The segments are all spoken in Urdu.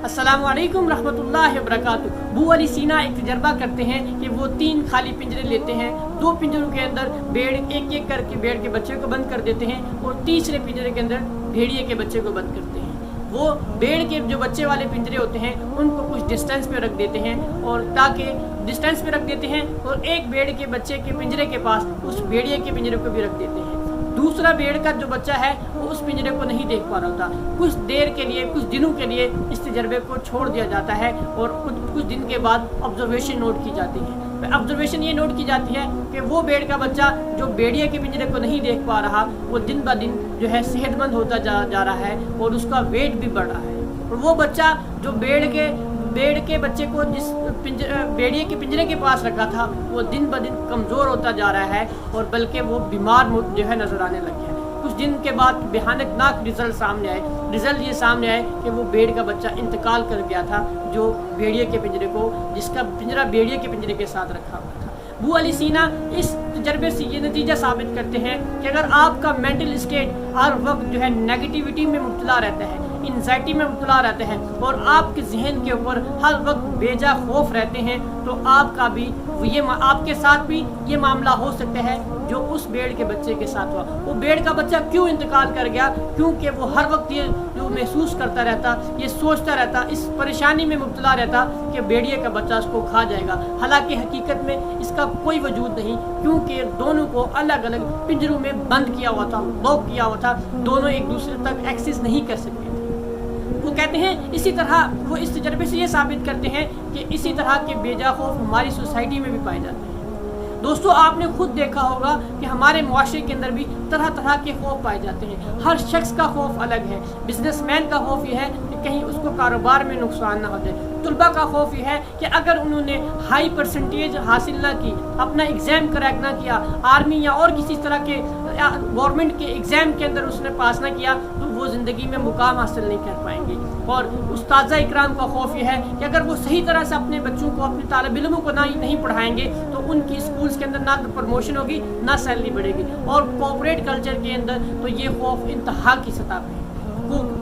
السلام علیکم رحمۃ اللہ وبرکاتہ۔ ابو علی سینا ایک تجربہ کرتے ہیں کہ وہ 3 خالی پنجرے لیتے ہیں، 2 پنجروں کے اندر ایک ایک کر کے بھیڑ کے بچے کو بند کر دیتے ہیں اور تیسرے پنجرے کے اندر بھیڑیے کے بچے کو بند کرتے ہیں۔ وہ بھیڑ کے جو بچے والے پنجرے ہوتے ہیں ان کو کچھ ڈسٹینس پہ رکھ دیتے ہیں اور تاکہ ڈسٹینس پہ رکھ دیتے ہیں، اور ایک بھیڑ کے بچے کے پنجرے کے پاس اس بھیڑیے کے پنجرے کو بھی رکھ دیتے ہیں۔ دوسرا بھیڑ کا جو بچہ ہے وہ اس پنجرے کو نہیں دیکھ پا رہا ہوتا، کچھ دیر کے لیے، کچھ دنوں کے لیے اس تجربے کو چھوڑ دیا جاتا ہے اور کچھ دن کے بعد آبزرویشن نوٹ کی جاتی ہے۔ آبزرویشن یہ نوٹ کی جاتی ہے کہ وہ بھیڑ کا بچہ جو بھیڑیے کے پنجرے کو نہیں دیکھ پا رہا وہ دن بہ دن جو ہے صحت مند ہوتا جا رہا ہے اور اس کا ویٹ بھی بڑھ رہا ہے، اور وہ بچہ جو بھیڑ کے بچے کو جس بھیڑیے کے پنجرے کے پاس رکھا تھا وہ دن بہ دن کمزور ہوتا جا رہا ہے اور بلکہ وہ بیمار جو ہے نظر آنے لگ گیا ہے۔ کچھ دن کے بعد بھیانک ناک رزلٹ یہ سامنے آئے کہ وہ بھیڑ کا بچہ انتقال کر گیا تھا جو بھیڑیے کے پنجرے کو، جس کا پنجرہ بھیڑیے کے پنجرے کے ساتھ رکھا ہوا تھا۔ ابو علی سینا اس تجربے سے یہ نتیجہ ثابت کرتے ہیں کہ اگر آپ کا مینٹل اسٹیٹ ہر وقت جو ہے نیگیٹیوٹی میں مبتلا رہتا ہے، انزائٹی میں مبتلا رہتا ہے اور آپ کے ذہن کے اوپر ہر وقت بیجا خوف رہتے ہیں، تو آپ کے ساتھ بھی یہ معاملہ ہو سکتا ہے جو اس بھیڑ کے بچے کے ساتھ ہوا۔ وہ بھیڑ کا بچہ کیوں انتقال کر گیا؟ کیونکہ وہ ہر وقت یہ جو محسوس کرتا رہتا، یہ سوچتا رہتا، اس پریشانی میں مبتلا رہتا کہ بھیڑیے کا بچہ اس کو کھا جائے گا، حالانکہ حقیقت میں اس کا کوئی وجود نہیں، کیونکہ دونوں کو الگ الگ پنجروں میں بند کیا ہوا تھا، لاک کیا ہوا تھا، دونوں ایک دوسرے تک ایکسس نہیں کر سکتے تھے۔ وہ کہتے ہیں اسی طرح وہ اس تجربے سے یہ ثابت کرتے ہیں کہ اسی طرح کے بیجا خوف ہماری سوسائٹی میں بھی پائے جاتے ہیں۔ دوستو، آپ نے خود دیکھا ہوگا کہ ہمارے معاشرے کے اندر بھی طرح طرح کے خوف پائے جاتے ہیں، ہر شخص کا خوف الگ ہے۔ بزنس مین کا خوف یہ ہے کہ کہیں اس کو کاروبار میں نقصان نہ ہو جائے، طلباء کا خوف یہ ہے کہ اگر انہوں نے ہائی پرسنٹیج حاصل نہ کی، اپنا ایگزام کریک نہ کیا، آرمی یا اور کسی طرح کے گورنمنٹ کے ایگزام کے اندر اس نے پاس نہ کیا تو وہ زندگی میں مقام حاصل نہیں کر پائیں گے۔ اور استاذہ اکرام کا خوف یہ ہے کہ اگر وہ صحیح طرح سے اپنے بچوں کو، اپنے طالب علموں کو نہیں پڑھائیں گے تو ان کی اسکولز کے اندر نہ تو پروموشن ہوگی، نہ سیلری بڑھے گی۔ اور کوآپریٹ کلچر کے اندر تو یہ خوف انتہا کی سطح پہ ہے۔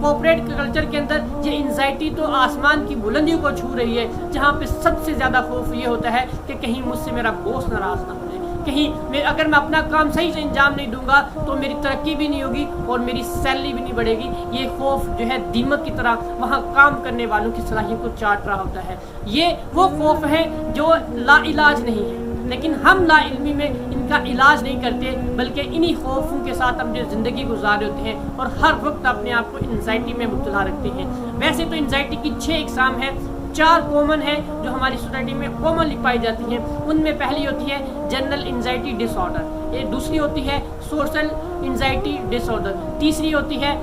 کوآپریٹ کلچر کے اندر یہ انزائٹی تو آسمان کی بلندیوں کو چھو رہی ہے، جہاں پہ سب سے زیادہ خوف یہ ہوتا ہے کہ کہیں مجھ سے میرا باس ناراض نہ ہو جائے، کہیں اگر میں اپنا کام صحیح سے انجام نہیں دوں گا تو میری ترقی بھی نہیں ہوگی اور میری سیلری بھی نہیں بڑھے گی۔ یہ خوف جو ہے دیمک کی طرح وہاں کام کرنے والوں کی صلاحیت کو چاٹ رہا ہوتا ہے۔ یہ وہ خوف ہیں جو لا علاج نہیں ہے، لیکن ہم لا علمی میں ان کا علاج نہیں کرتے، بلکہ انہی خوفوں کے ساتھ اپنی زندگی گزار ہوتے ہیں اور ہر وقت اپنے آپ کو انزائٹی میں مبتلا رکھتے ہیں۔ ویسے تو انزائٹی کی 6 اقسام ہیں، 4 کامن ہیں جو ہماری سوسائٹی میں کامنلی پائی جاتی ہیں۔ ان میں پہلی ہوتی ہے جنرل انزائٹی ڈس آرڈر، دوسری ہوتی ہے سوشل انزائٹی ڈس آرڈر، تیسری ہوتی ہے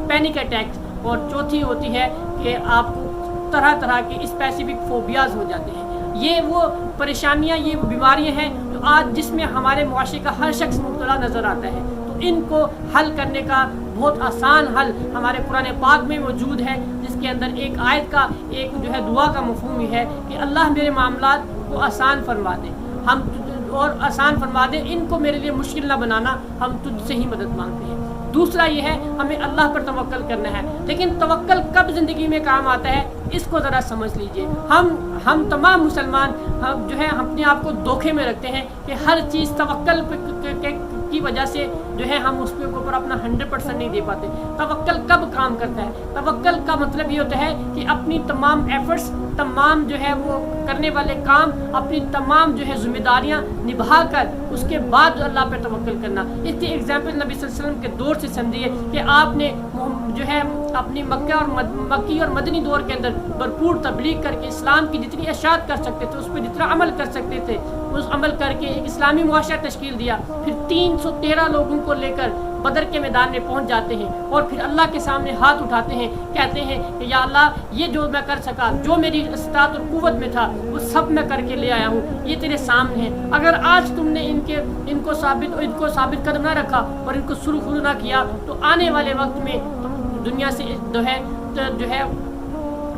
پینک اٹیک، اور چوتھی ہوتی ہے کہ آپ کو طرح طرح کے اسپیسیفک فوبیاز ہو جاتے ہیں۔ یہ وہ پریشانیاں، یہ وہ بیماریاں ہیں جو آج جس میں ہمارے معاشرے کا ہر شخص مبتلا نظر آتا ہے۔ تو ان کو حل کرنے کا بہت آسان حل ہمارے قرآن پاک میں موجود ہے، جس کے اندر ایک آیت کا، ایک جو ہے دعا کا مفہوم یہ ہے کہ اللہ میرے معاملات کو آسان فرما دے، اور آسان فرما دے، ان کو میرے لیے مشکل نہ بنانا، ہم تجھ سے ہی مدد مانگتے ہیں۔ دوسرا یہ ہے ہمیں اللہ پر توکل کرنا ہے، لیکن توکل کب زندگی میں کام آتا ہے اس کو ذرا سمجھ لیجئے۔ ہم تمام مسلمان جو ہے اپنے آپ کو دھوکے میں رکھتے ہیں کہ ہر چیز توکل کی وجہ سے جو ہے ہم اس کے اوپر اپنا 100% نہیں دے پاتے۔ توکل کب کام کرتا ہے؟ توکل کا مطلب یہ ہوتا ہے کہ اپنی تمام ایفرٹس، تمام جو ہے وہ کرنے والے کام، اپنی تمام جو ہے ذمہ داریاں نبھا کر اس کے بعد اللہ پہ توکل کرنا۔ اس کی ایگزامپل نبی صلی اللہ علیہ وسلم کے دور سے سمجھیے کہ آپ نے جو ہے اپنی مکی اور مدنی دور کے اندر بھرپور تبلیغ کر کے اسلام کی جتنی اشاعت کر سکتے تھے، اس پہ جتنا عمل کر سکتے تھے، اس عمل کر کے ایک اسلامی معاشرہ تشکیل دیا۔ پھر 313 لوگوں کو لے کر بدر کے میدان میں پہنچ جاتے ہیں اور پھر اللہ کے سامنے ہاتھ اٹھاتے ہیں، کہتے ہیں کہ یا اللہ، یہ جو میں کر سکا، جو میری استطاعت اور قوت میں تھا، وہ سب میں کر کے لے آیا ہوں، یہ تیرے سامنے ہے۔ اگر آج تم نے ان کو ثابت قدم نہ رکھا اور ان کو سرخرو نہ کیا تو آنے والے وقت میں تم دنیا سے جو ہے